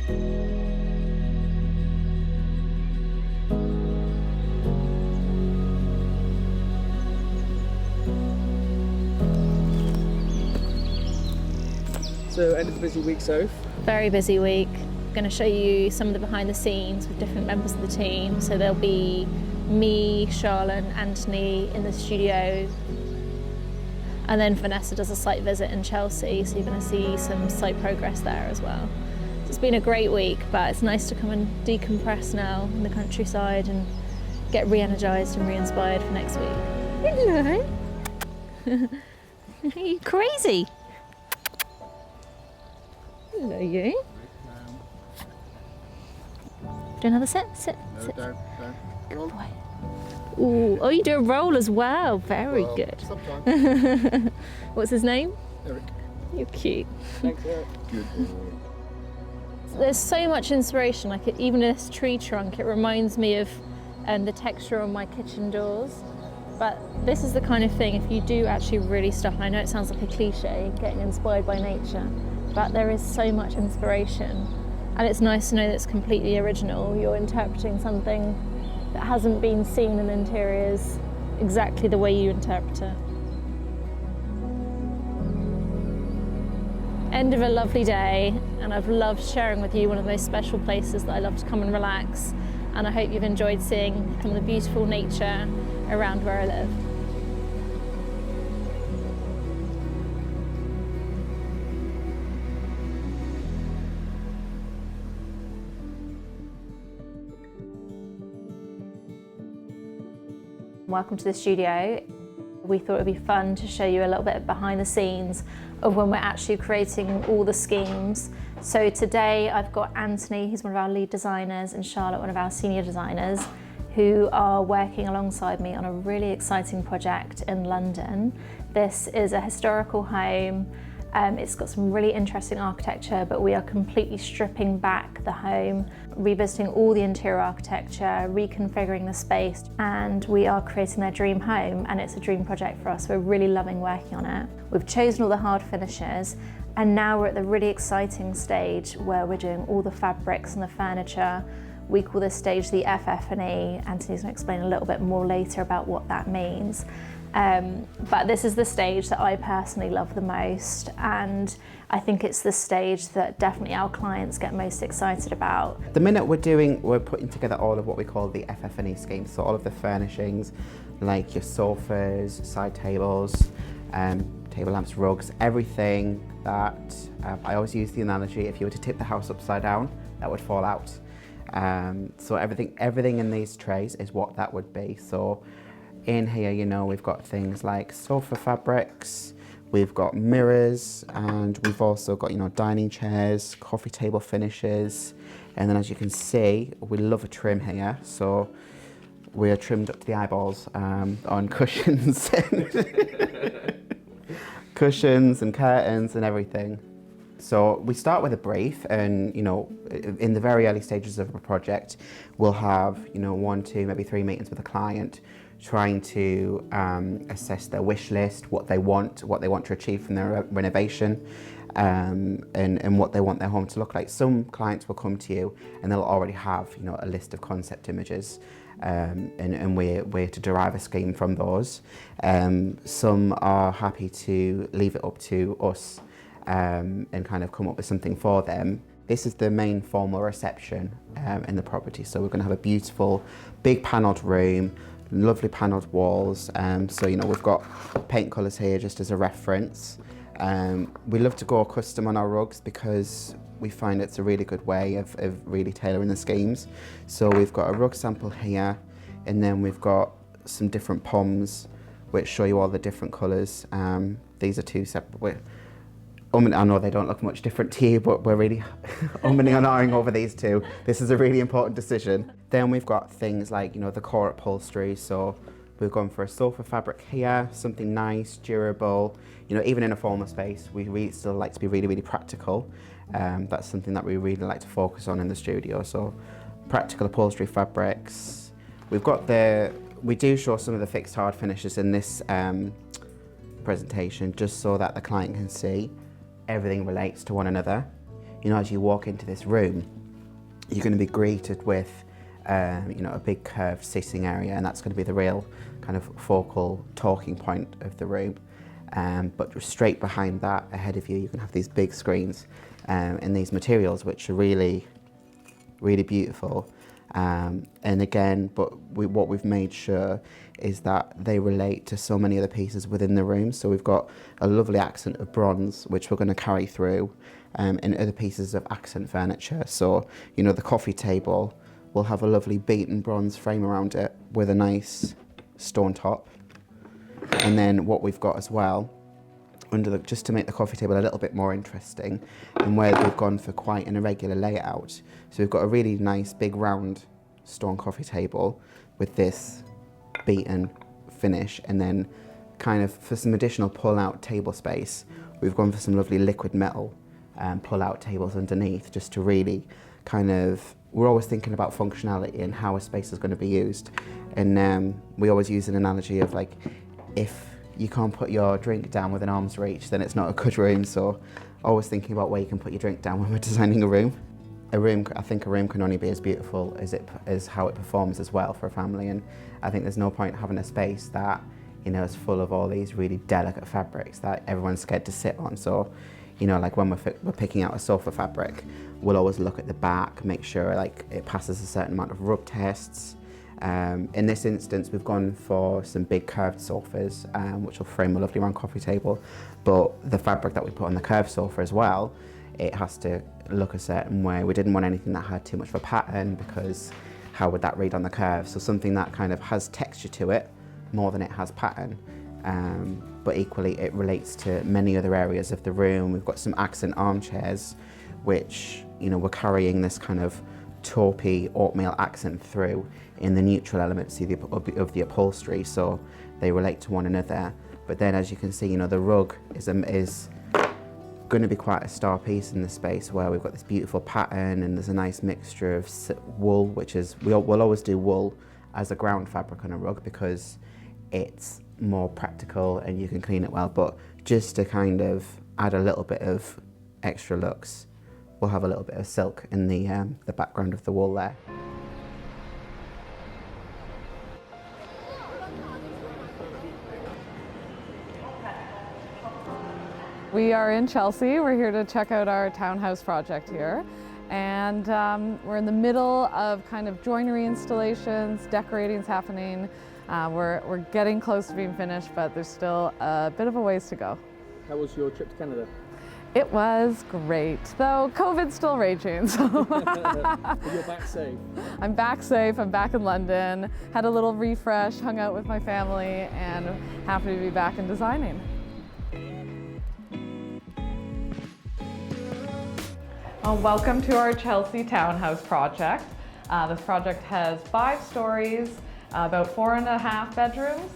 So, end of the busy week, Soph. Very busy week. I'm going to show you some of the behind the scenes with different members of the team. So there'll be me, Charlotte, and Anthony in the studio. And then Vanessa does a site visit in Chelsea, so you're going to see some site progress there as well. So it's been a great week, but it's nice to come and decompress now in the countryside and get re-energised and re-inspired for next week. Hello. Are you crazy? Hello, you. Do another sit. Sit. No, sit. don't. Good boy. Ooh, oh, you do a roll as well. Very good. Sometimes. What's his name? Eric. You're cute. Thanks, Eric. Good boy. There's so much inspiration. Like even this tree trunk, it reminds me of the texture on my kitchen doors. But this is the kind of thing, if you do actually really stop, and I know it sounds like a cliche, getting inspired by nature, but there is so much inspiration. And it's nice to know that it's completely original. You're interpreting something that hasn't been seen in interiors exactly the way you interpret it. End of a lovely day, and I've loved sharing with you one of those special places that I love to come and relax. And I hope you've enjoyed seeing some of the beautiful nature around where I live. Welcome to the studio. We thought it would be fun to show you a little bit behind the scenes of when we're actually creating all the schemes. So today I've got Anthony, who's one of our lead designers, and Charlotte, one of our senior designers, who are working alongside me on a really exciting project in London. This is a historical home. It's got some really interesting architecture, but we are completely stripping back the home, revisiting all the interior architecture, reconfiguring the space, and we are creating their dream home, and it's a dream project for us. We're really loving working on it. We've chosen all the hard finishes, and now we're at the really exciting stage where we're doing all the fabrics and the furniture. We call this stage the FF&E. Anthony's going to explain a little bit more later about what that means. But this is the stage that I personally love the most, and I think it's the stage that definitely our clients get most excited about. The minute we're putting together all of what we call the FF&E scheme, so all of the furnishings, like your sofas, side tables, table lamps, rugs, everything that, I always use the analogy, if you were to tip the house upside down, that would fall out. So everything in these trays is what that would be. So in here, you know, we've got things like sofa fabrics, we've got mirrors, and we've also got, you know, dining chairs, coffee table finishes. And then as you can see, we love a trim here. So we're trimmed up to the eyeballs on cushions, cushions and curtains and everything. So we start with a brief, and, you know, in the very early stages of a project, we'll have, you know, 1, 2, maybe 3 meetings with a client, trying to assess their wish list, what they want to achieve from their renovation, and what they want their home to look like. Some clients will come to you and they'll already have, you know, a list of concept images, and we're to derive a scheme from those. Some are happy to leave it up to us and kind of come up with something for them. This is the main formal reception in the property. So we're going to have a beautiful, big panelled room, lovely panelled walls. So, you know, we've got paint colours here just as a reference. We love to go custom on our rugs because we find it's a really good way of really tailoring the schemes. So we've got a rug sample here, and then we've got some different poms which show you all the different colours. These are two separate. I know they don't look much different to you, but we're really umming and ahhing over these two. This is a really important decision. Then we've got things like, you know, the core upholstery. So we've gone for a sofa fabric here, something nice, durable. You know, even in a formal space, we still like to be really, really practical. That's something that we really like to focus on in the studio. So practical upholstery fabrics. We do show some of the fixed hard finishes in this presentation, just so that the client can see everything relates to one another. you know, as you walk into this room, you're going to be greeted with, you know, a big curved sitting area, and that's going to be the real kind of focal talking point of the room. But straight behind that, ahead of you, you can have these big screens in these materials, which are really, really beautiful. And again, what we've made sure is that they relate to so many other pieces within the room. So we've got a lovely accent of bronze, which we're going to carry through, and other pieces of accent furniture. So, you know, the coffee table will have a lovely beaten bronze frame around it with a nice stone top. And then what we've got as well, just to make the coffee table a little bit more interesting, and where we've gone for quite an irregular layout. So we've got a really nice big round stone coffee table with this beaten finish, and then kind of for some additional pull-out table space, we've gone for some lovely liquid metal pull-out tables underneath, just to really kind of, we're always thinking about functionality and how a space is going to be used. And we always use an analogy of like, if you can't put your drink down within arm's reach, then it's not a good room. So always thinking about where you can put your drink down when we're designing a room. I think a room can only be as beautiful as how it performs as well for a family. And I think there's no point having a space that, you know, is full of all these really delicate fabrics that everyone's scared to sit on. So, you know, like when we're picking out a sofa fabric, we'll always look at the back, make sure like it passes a certain amount of rub tests. In this instance, we've gone for some big curved sofas, which will frame a lovely round coffee table. But the fabric that we put on the curved sofa as well, it has to look a certain way. We didn't want anything that had too much of a pattern, because how would that read on the curve? So something that kind of has texture to it more than it has pattern. But equally, it relates to many other areas of the room. We've got some accent armchairs, which, you know, we're carrying this kind of taupey oatmeal accent through in the neutral elements of the upholstery, so they relate to one another. But then, as you can see, you know, the rug is going to be quite a star piece in the space, where we've got this beautiful pattern, and there's a nice mixture of wool, which is, we'll always do wool as a ground fabric on a rug because it's more practical and you can clean it well. But just to kind of add a little bit of extra looks, we'll have a little bit of silk in the background of the wall there. We are in Chelsea. We're here to check out our townhouse project here. And we're in the middle of kind of joinery installations, decorating's happening. We're getting close to being finished, but there's still a bit of a ways to go. How was your trip to Canada? It was great, though COVID's still raging. So But you're back safe. I'm back safe, I'm back in London, had a little refresh, hung out with my family, and happy to be back in designing. Well, welcome to our Chelsea townhouse project. This project has 5 stories, about 4.5 bedrooms.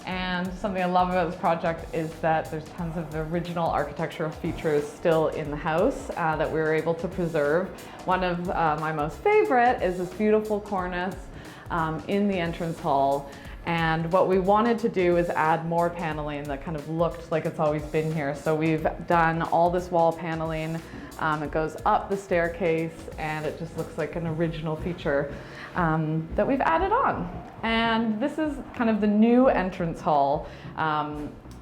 And something I love about this project is that there's tons of original architectural features still in the house that we were able to preserve. One of my most favorite is this beautiful cornice in the entrance hall. And what we wanted to do is add more paneling that kind of looked like it's always been here. So we've done all this wall paneling. It goes up the staircase, and it just looks like an original feature that we've added on. And this is kind of the new entrance hall.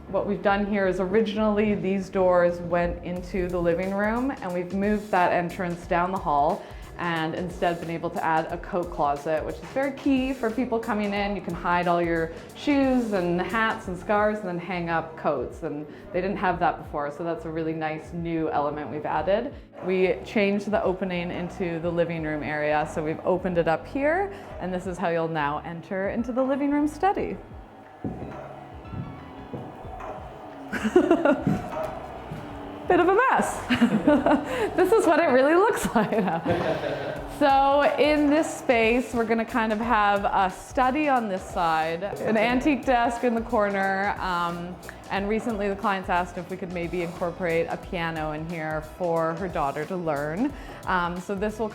What we've done here is originally these doors went into the living room, and we've moved that entrance down the hall and instead been able to add a coat closet, which is very key for people coming in. You can hide all your shoes and hats and scarves and then hang up coats, and they didn't have that before, so that's a really nice new element we've added. We changed the opening into the living room area, so we've opened it up here, and this is how you'll now enter into the living room study. Bit of a mess. This is what it really looks like. So in this space, we're gonna kind of have a study on this side, an antique desk in the corner, And recently the clients asked if we could maybe incorporate a piano in here for her daughter to learn. So this will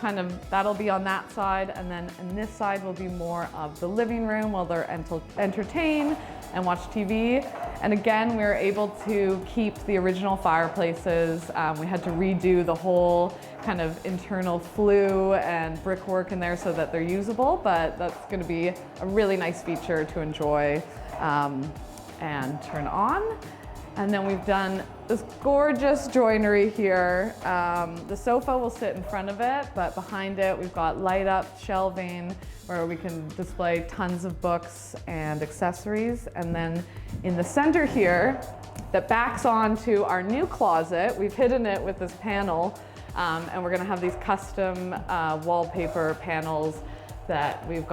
that'll be on that side, and then on this side will be more of the living room while they're entertain and watch TV. And again, we were able to keep the original fireplaces. We had to redo the whole kind of internal flue and brickwork in there so that they're usable, but that's going to be a really nice feature to enjoy and turn on. And then we've done this gorgeous joinery here. The sofa will sit in front of it, but behind it we've got light up shelving where we can display tons of books and accessories. And then in the center here, that backs onto our new closet, we've hidden it with this panel, and we're gonna have these custom wallpaper panels that we've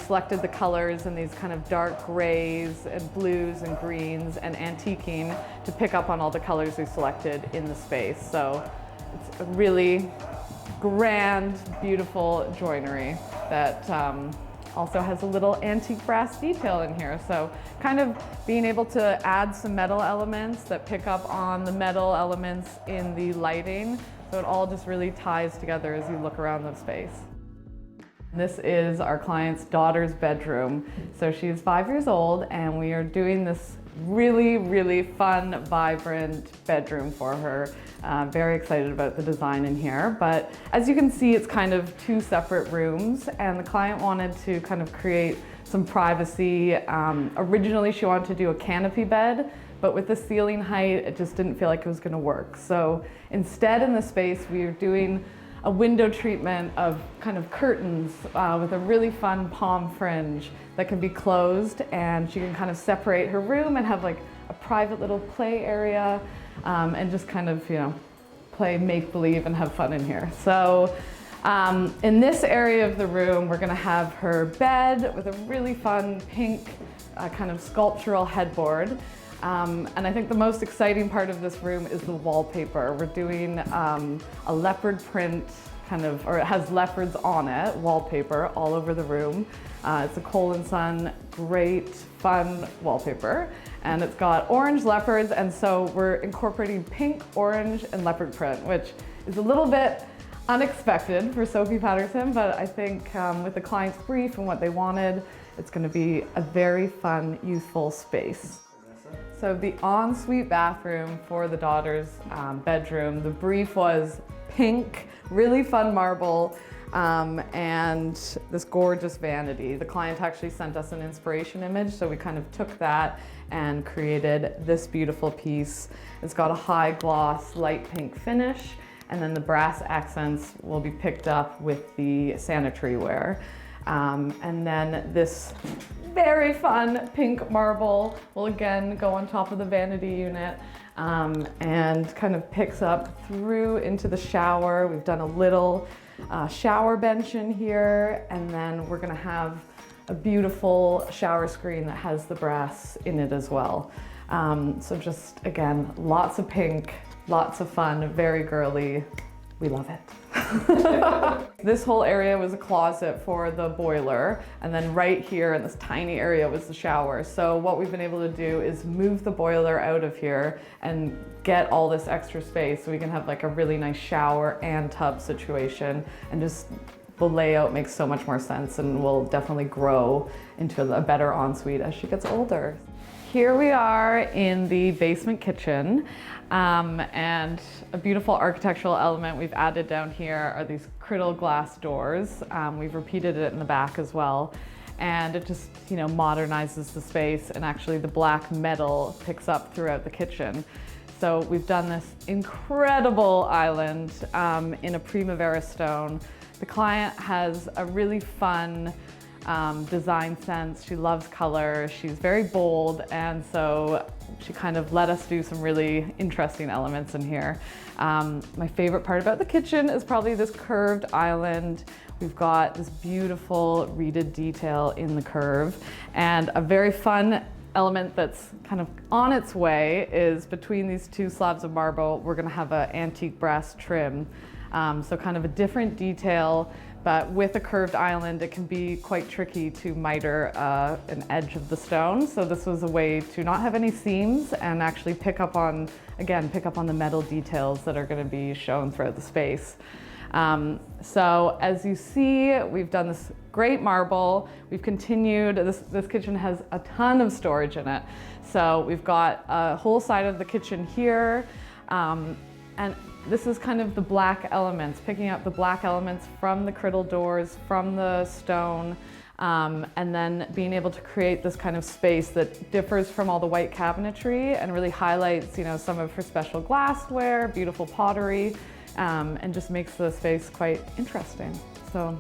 selected the colors in these kind of dark grays and blues and greens and antiquing to pick up on all the colors we selected in the space. So it's a really grand, beautiful joinery that also has a little antique brass detail in here. So kind of being able to add some metal elements that pick up on the metal elements in the lighting. So it all just really ties together as you look around the space. This is our client's daughter's bedroom. So she's 5 years old, and we are doing this really, really fun, vibrant bedroom for her. Very excited about the design in here. But as you can see, it's kind of two separate rooms, and the client wanted to kind of create some privacy. Originally, she wanted to do a canopy bed, but with the ceiling height, it just didn't feel like it was going to work. So instead, in the space, we are doing a window treatment of kind of curtains with a really fun palm fringe that can be closed, and she can kind of separate her room and have like a private little play area and just kind of, play make-believe and have fun in here. So in this area of the room, we're gonna have her bed with a really fun pink kind of sculptural headboard. And I think the most exciting part of this room is the wallpaper. We're doing a leopard print or it has leopards on it, wallpaper all over the room. It's a Cole & Son, great, fun wallpaper. And it's got orange leopards, and so we're incorporating pink, orange, and leopard print, which is a little bit unexpected for Sophie Paterson, but I think with the client's brief and what they wanted, it's gonna be a very fun, youthful space. So the ensuite bathroom for the daughter's bedroom, the brief was pink, really fun marble, and this gorgeous vanity. The client actually sent us an inspiration image, so we kind of took that and created this beautiful piece. It's got a high gloss, light pink finish, and then the brass accents will be picked up with the sanitary ware. And then this very fun pink marble will again go on top of the vanity unit and kind of picks up through into the shower. We've done a little shower bench in here, and then we're gonna have a beautiful shower screen that has the brass in it as well. So just, again, lots of pink, lots of fun, very girly. We love it. This whole area was a closet for the boiler, and then right here in this tiny area was the shower. So what we've been able to do is move the boiler out of here and get all this extra space so we can have like a really nice shower and tub situation, and just the layout makes so much more sense and will definitely grow into a better ensuite as she gets older. Here we are in the basement kitchen, and a beautiful architectural element we've added down here are these cradle glass doors. We've repeated it in the back as well, and it just modernizes the space, and actually the black metal picks up throughout the kitchen. So we've done this incredible island in a Primavera stone. The client has a really fun design sense. She loves color, she's very bold, and so she kind of let us do some really interesting elements in here. My favorite part about the kitchen is probably this curved island. We've got this beautiful reeded detail in the curve, and a very fun element that's kind of on its way is between these two slabs of marble, we're gonna have an antique brass trim. So kind of a different detail, But with a curved island, it can be quite tricky to miter an edge of the stone. So this was a way to not have any seams and actually pick up on the metal details that are going to be shown throughout the space. So as you see, we've done this great marble. We've continued, this kitchen has a ton of storage in it. So we've got a whole side of the kitchen here. And this is kind of the black elements, picking up the black elements from the criddle doors, from the stone, and then being able to create this kind of space that differs from all the white cabinetry and really highlights, you know, some of her special glassware, beautiful pottery, and just makes the space quite interesting. So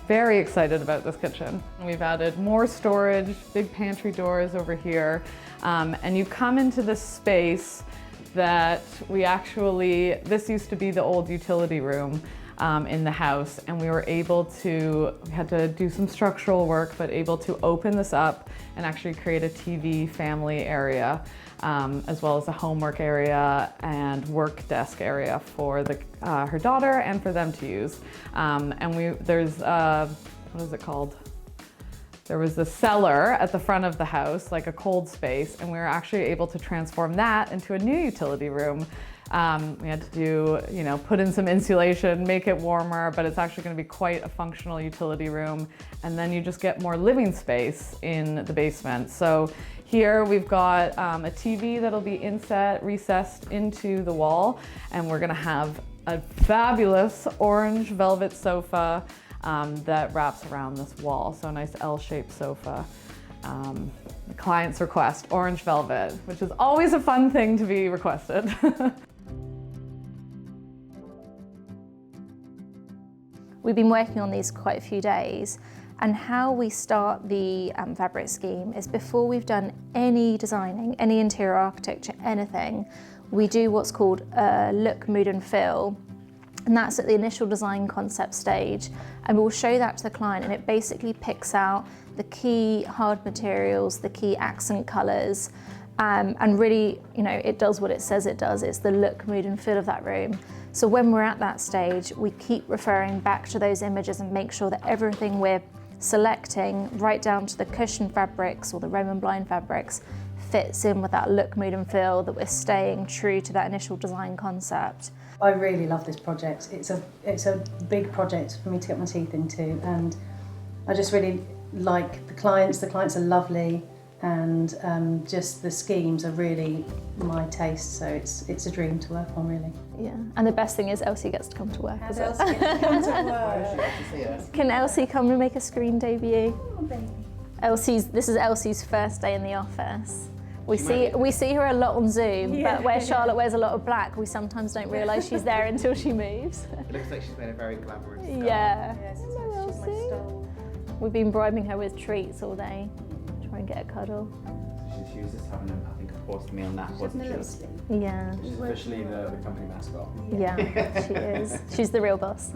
very excited about this kitchen. We've added more storage, big pantry doors over here, and you come into this space that this used to be the old utility room in the house, and we had to do some structural work, but able to open this up and actually create a TV family area, as well as a homework area and work desk area for her daughter and for them to use. There's, what is it called? There was the cellar at the front of the house, like a cold space, and we were actually able to transform that into a new utility room. We had to put in some insulation, make it warmer, but it's actually going to be quite a functional utility room. And then you just get more living space in the basement. So here we've got a TV that'll be recessed into the wall, and we're going to have a fabulous orange velvet sofa that wraps around this wall. So a nice L-shaped sofa. The client's request, orange velvet, which is always a fun thing to be requested. We've been working on these quite a few days, and how we start the fabric scheme is before we've done any designing, any interior architecture, anything, we do what's called a look, mood and feel. And that's at the initial design concept stage. And we'll show that to the client, and it basically picks out the key hard materials, the key accent colors, and really, it does what it says it does. It's the look, mood and feel of that room. So when we're at that stage, we keep referring back to those images and make sure that everything we're selecting, right down to the cushion fabrics or the Roman blind fabrics, fits in with that look, mood and feel, that we're staying true to that initial design concept. I really love this project. It's a big project for me to get my teeth into, and I just really like the clients. The clients are lovely, and just the schemes are really my taste. So it's a dream to work on, really. Yeah, and the best thing is Elsie gets to come to work. And Elsie gets to come to work. Can Elsie come and make a screen debut? Oh, baby. This is Elsie's first day in the office. We see her a lot on Zoom, but where Charlotte wears a lot of black, we sometimes don't realise she's there until she moves. It looks like she's made a very glamorous style. Yeah. Yes, she's my style. We've been bribing her with treats all day, try and get a cuddle. She was just having, I think, a forced meal nap, wasn't she? Yeah. She's officially the company mascot. Yeah, she is. She's the real boss.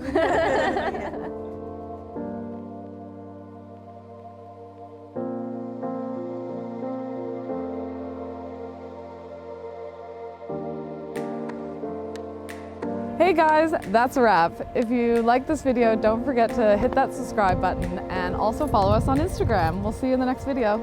Hey guys, that's a wrap. If you like this video, don't forget to hit that subscribe button and also follow us on Instagram. We'll see you in the next video.